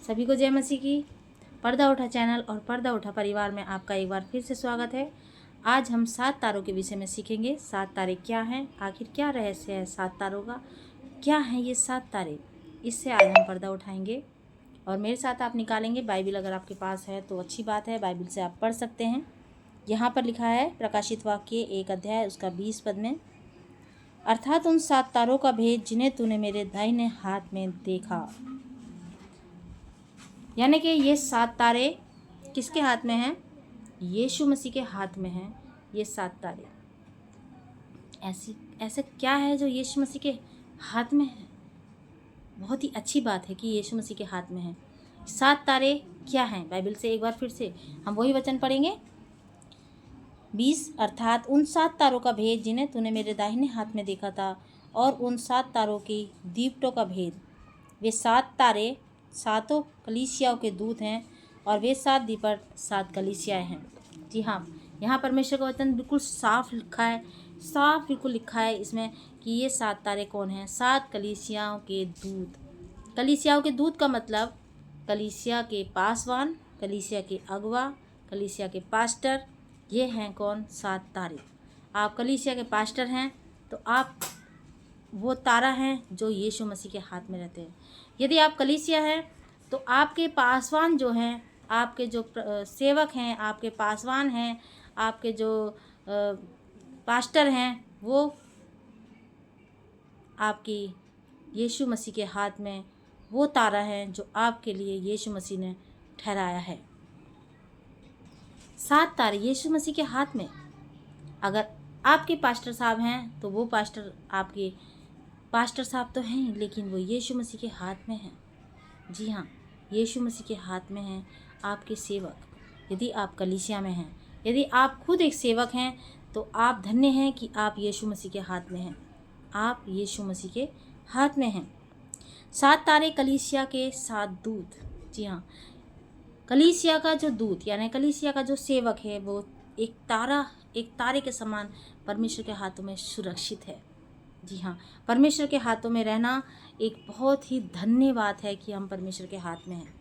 सभी को जय मसीह की। पर्दा उठा चैनल और पर्दा उठा परिवार में आपका एक बार फिर से स्वागत है। आज हम 7 तारों के विषय में सीखेंगे। 7 तारे क्या हैं, आखिर क्या रहस्य है 7 तारों का, क्या हैं ये 7 तारे, इससे आज हम पर्दा उठाएंगे। और मेरे साथ आप निकालेंगे बाइबिल, अगर आपके पास है तो अच्छी बात है, बाइबिल से आप पढ़ सकते हैं। यहाँ पर लिखा है प्रकाशित वाक्य 1 अध्याय उसका 20 पद में, अर्थात उन 7 तारों का भेद जिन्हें तूने मेरे दाहिने हाथ में देखा। यानी कि ये 7 तारे किसके हाथ में हैं? यीशु मसीह के हाथ में हैं ये 7 तारे। ऐसे क्या है जो यीशु मसीह के हाथ में है? बहुत ही अच्छी बात है कि यीशु मसीह के हाथ में है। 7 तारे क्या हैं? बाइबल से एक बार फिर से हम वही वचन पढ़ेंगे। 20, अर्थात उन 7 तारों का भेद जिन्हें तूने मेरे दाहिने हाथ में देखा था, और उन 7 तारों की दीपटों का भेद। वे 7 तारे 7 कलीसियाओं के दूत हैं, और वे 7 दीपक 7 कलीसियाएँ हैं। जी हाँ, यहाँ परमेश्वर का वचन बिल्कुल साफ लिखा है, साफ बिल्कुल लिखा है इसमें कि ये 7 तारे कौन हैं? 7 कलीसियाओं के दूत। कलीसियाओं के दूत का मतलब कलीसिया के पासवान, कलीसिया के अगुआ, कलीसिया के पास्टर, ये हैं कौन? 7 तारे। आप कलीसिया के पास्टर हैं तो आप वो तारा हैं जो यीशु मसीह के हाथ में रहते हैं। यदि आप कलीसिया हैं तो आपके पासवान जो हैं, आपके जो सेवक हैं, आपके पासवान हैं, आपके जो पास्टर हैं, वो आपकी यीशु मसीह के हाथ में वो तारा है जो आपके लिए यीशु मसीह ने ठहराया है। 7 तारे यीशु मसीह के हाथ में। अगर आपके पास्टर साहब हैं तो वो पास्टर आपके पास्टर साहब तो हैं, लेकिन वो यीशु मसीह के हाथ में हैं। जी हाँ, यीशु मसीह के हाथ में हैं आपके सेवक। यदि आप कलीसिया में हैं, यदि आप खुद एक सेवक हैं, तो आप धन्य हैं कि आप यीशु मसीह के हाथ में हैं। आप यीशु मसीह के हाथ में हैं। 7 तारे कलीसिया के 7 दूत। जी हाँ, कलीसिया का जो दूत यानी कलीसिया का जो सेवक है, वो एक तारे के समान परमेश्वर के हाथों में सुरक्षित है। जी हाँ, परमेश्वर के हाथों में रहना एक बहुत ही धन्य बात है कि हम परमेश्वर के हाथ में हैं।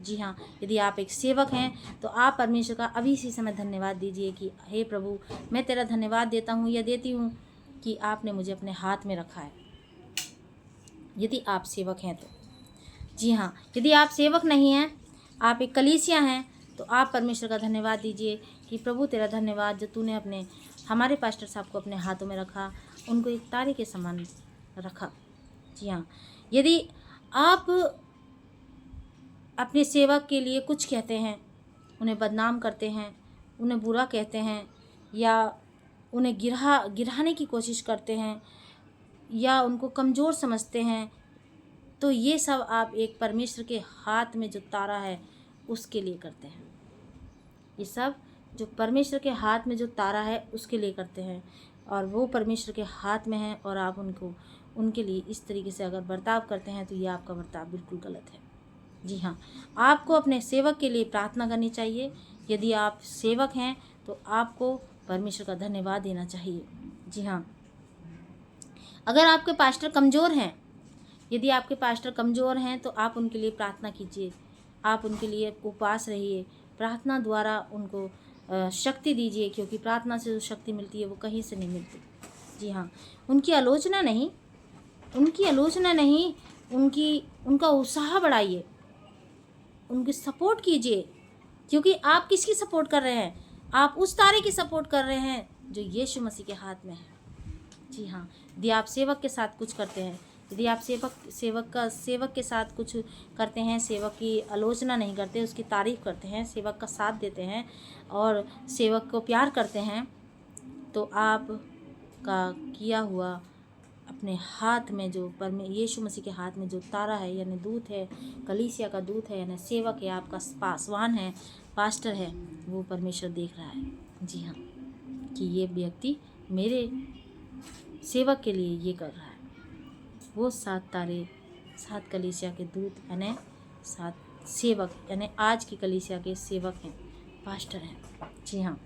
जी हाँ, यदि आप एक सेवक हैं तो आप परमेश्वर का अभी इसी समय धन्यवाद दीजिए कि हे प्रभु, मैं तेरा धन्यवाद देता हूँ या देती हूँ कि आपने मुझे अपने हाथ में रखा है। यदि आप सेवक हैं तो। जी हाँ, यदि आप सेवक नहीं हैं, आप एक कलीसिया हैं, तो आप परमेश्वर का धन्यवाद दीजिए कि प्रभु तेरा धन्यवाद जो तूने हमारे पास्टर साहब को अपने हाथों में रखा, उनको एक तारे के समान रखा। जी हाँ, यदि आप अपने सेवक के लिए कुछ कहते हैं, उन्हें बदनाम करते हैं, उन्हें बुरा कहते हैं, या उन्हें गिराने की कोशिश करते हैं, या उनको कमज़ोर समझते हैं, तो ये सब आप एक परमेश्वर के हाथ में जो तारा है उसके लिए करते हैं। ये सब जो परमेश्वर के हाथ में जो तारा है उसके लिए करते हैं, और वो परमेश्वर के हाथ में है, और आप उनके लिए इस तरीके से अगर बर्ताव करते हैं तो ये आपका बर्ताव बिल्कुल गलत है। जी हाँ, आपको अपने सेवक के लिए प्रार्थना करनी चाहिए। यदि आप सेवक हैं तो आपको परमेश्वर का धन्यवाद देना चाहिए। जी हाँ, अगर आपके पास्टर कमज़ोर हैं, यदि आपके पास्टर कमज़ोर हैं तो आप उनके लिए प्रार्थना कीजिए, आप उनके लिए उपवास रहिए, प्रार्थना द्वारा उनको शक्ति दीजिए, क्योंकि प्रार्थना से जो शक्ति मिलती है वो कहीं से नहीं मिलती। जी हाँ, उनकी आलोचना नहीं, उनका उत्साह बढ़ाइए, उनकी सपोर्ट कीजिए, क्योंकि आप किसकी सपोर्ट कर रहे हैं? आप उस तारे की सपोर्ट कर रहे हैं जो यीशु मसीह के हाथ में है। जी हाँ, यदि आप सेवक के साथ कुछ करते हैं, यदि आप सेवक के साथ कुछ करते हैं, सेवक की आलोचना नहीं करते, उसकी तारीफ़ करते हैं, सेवक का साथ देते हैं और सेवक को प्यार करते हैं, तो आपका किया हुआ अपने हाथ में जो यीशु मसीह के हाथ में जो तारा है, यानी दूत है, कलीसिया का दूत है, यानी सेवक है, आपका पासवान है, पास्टर है, वो परमेश्वर देख रहा है। जी हाँ, कि ये व्यक्ति मेरे सेवक के लिए ये कर रहा है। वो 7 तारे 7 कलीसिया के दूत यानी 7 सेवक, यानी आज की कलीसिया के सेवक हैं, पास्टर हैं। जी हाँ,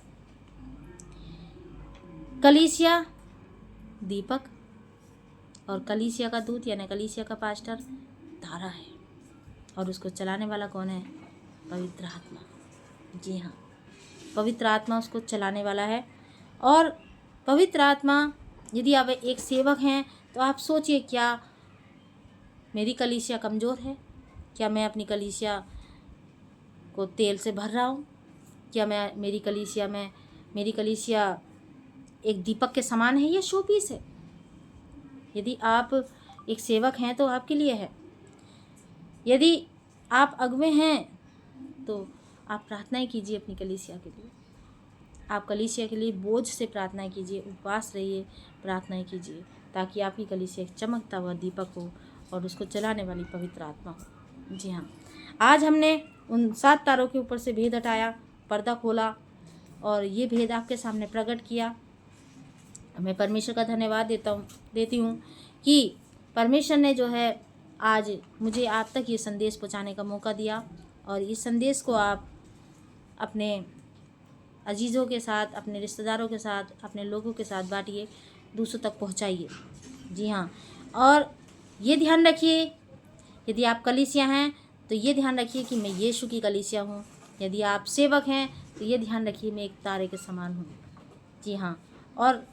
कलीसिया दीपक और कलीसिया का दूत यानी कलीसिया का पास्टर तारा है। और उसको चलाने वाला कौन है? पवित्र आत्मा। जी हाँ, पवित्र आत्मा उसको चलाने वाला है। और पवित्र आत्मा, यदि आप एक सेवक हैं तो आप सोचिए, क्या मेरी कलीसिया कमज़ोर है? क्या मैं अपनी कलीसिया को तेल से भर रहा हूँ? क्या मेरी कलीसिया एक दीपक के समान है या शोपीस है? यदि आप एक सेवक हैं तो आपके लिए है। यदि आप अगुवे हैं तो आप प्रार्थनाएं कीजिए अपनी कलीसिया के लिए। आप कलीसिया के लिए बोझ से प्रार्थनाएं कीजिए, उपवास रहिए, प्रार्थनाएं कीजिए, ताकि आपकी कलीसिया एक चमकता हुआ दीपक हो और उसको चलाने वाली पवित्र आत्मा हो। जी हाँ, आज हमने उन 7 तारों के ऊपर से भेद हटाया, पर्दा खोला और ये भेद आपके सामने प्रकट किया। मैं परमेश्वर का धन्यवाद देती हूँ कि परमेश्वर ने जो है आज मुझे आप तक ये संदेश पहुँचाने का मौका दिया, और इस संदेश को आप अपने अजीज़ों के साथ, अपने रिश्तेदारों के साथ, अपने लोगों के साथ बांटिए, दूसरों तक पहुँचाइए। जी हाँ, और ये ध्यान रखिए, यदि आप कलीसिया हैं तो ये ध्यान रखिए कि मैं यीशु की कलीसिया हूँ। यदि आप सेवक हैं तो ये ध्यान रखिए मैं एक तारे के समान हूँ। जी हाँ, और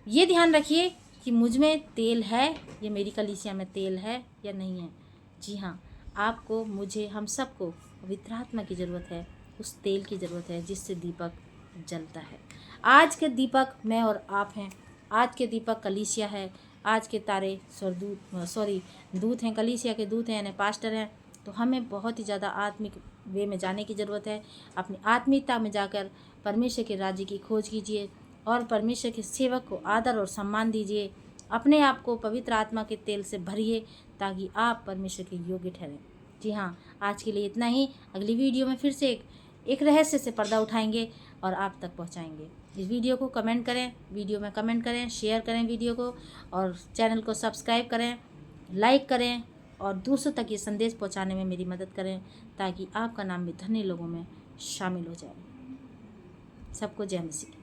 ये ध्यान रखिए कि मुझ में तेल है, ये मेरी कलीसिया में तेल है या नहीं है। जी हाँ, आपको, मुझे, हम सबको पवित्र आत्मा की ज़रूरत है, उस तेल की ज़रूरत है जिससे दीपक जलता है। आज के दीपक मैं और आप हैं। आज के दीपक कलीसिया है। आज के तारे दूत हैं, कलीसिया के दूत हैं, यानी पास्टर हैं। तो हमें बहुत ही ज़्यादा आत्मिक वे में जाने की ज़रूरत है। अपनी आत्मीयता में जाकर परमेश्वर के राज्य की खोज कीजिए और परमेश्वर के सेवक को आदर और सम्मान दीजिए। अपने आप को पवित्र आत्मा के तेल से भरिए ताकि आप परमेश्वर के योग्य ठहरें। जी हाँ, आज के लिए इतना ही। अगली वीडियो में फिर से एक रहस्य से पर्दा उठाएंगे और आप तक पहुंचाएंगे। इस वीडियो को कमेंट करें, वीडियो में कमेंट करें, शेयर करें वीडियो को, और चैनल को सब्सक्राइब करें, लाइक करें और दूसरों तक ये संदेश पहुंचाने में मेरी मदद करें, ताकि आपका नाम भी धन्य लोगों में शामिल हो जाए। सबको जय मसीह।